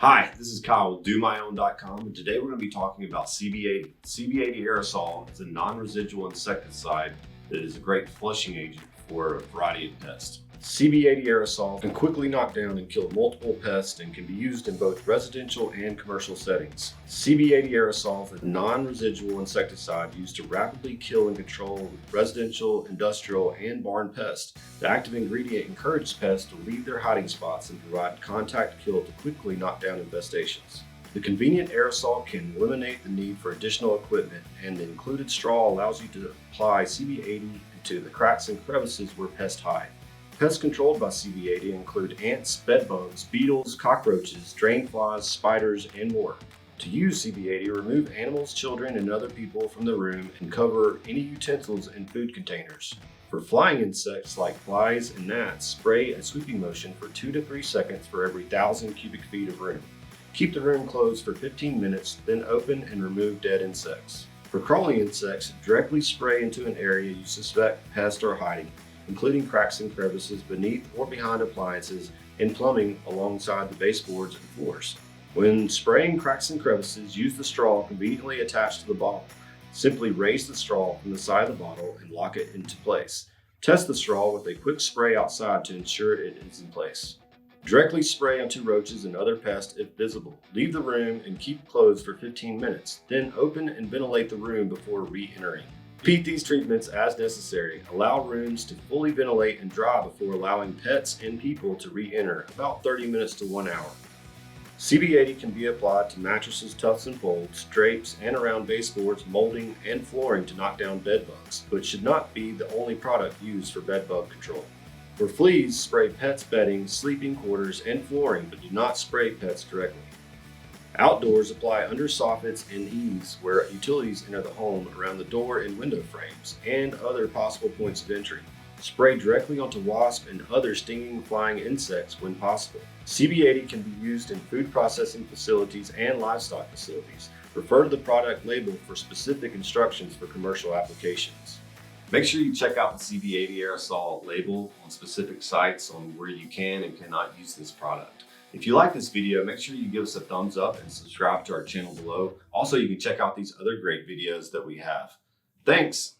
Hi, this is Kyle with DoMyOwn.com, and today we're going to be talking about CB-80. CB-80 Aerosol is a non-residual insecticide that is a great flushing agent for a variety of pests. CB-80 Aerosol can quickly knock down and kill multiple pests and can be used in both residential and commercial settings. CB-80 Aerosol is a non-residual insecticide used to rapidly kill and control residential, industrial, and barn pests. The active ingredient encourages pests to leave their hiding spots and provide contact kill to quickly knock down infestations. The convenient aerosol can eliminate the need for additional equipment, and the included straw allows you to apply CB-80 into the cracks and crevices where pests hide. Pests controlled by CB-80 include ants, bedbugs, beetles, cockroaches, drain flies, spiders, and more. To use CB-80, remove animals, children, and other people from the room and cover any utensils and food containers. For flying insects like flies and gnats, spray a sweeping motion for 2 to 3 seconds for every 1,000 cubic feet of room. Keep the room closed for 15 minutes, then open and remove dead insects. For crawling insects, directly spray into an area you suspect pests are hiding, including cracks and crevices beneath or behind appliances and plumbing alongside the baseboards and floors. When spraying cracks and crevices, use the straw conveniently attached to the bottle. Simply raise the straw from the side of the bottle and lock it into place. Test the straw with a quick spray outside to ensure it is in place. Directly spray onto roaches and other pests if visible. Leave the room and keep closed for 15 minutes. Then open and ventilate the room before re-entering. Repeat these treatments as necessary. Allow rooms to fully ventilate and dry before allowing pets and people to re-enter, about 30 minutes to 1 hour. CB-80 can be applied to mattresses, tufts and folds, drapes, and around baseboards, molding, and flooring to knock down bed bugs, but should not be the only product used for bed bug control. For fleas, spray pets' bedding, sleeping quarters, and flooring, but do not spray pets directly. Outdoors, apply under soffits and eaves where utilities enter the home, around the door and window frames, and other possible points of entry. Spray directly onto wasps and other stinging flying insects when possible. CB-80 can be used in food processing facilities and livestock facilities. Refer to the product label for specific instructions for commercial applications. Make sure you check out the CB-80 aerosol label on specific sites on where you can and cannot use this product. If you like this video, make sure you give us a thumbs up and subscribe to our channel below. Also, you can check out these other great videos that we have. Thanks!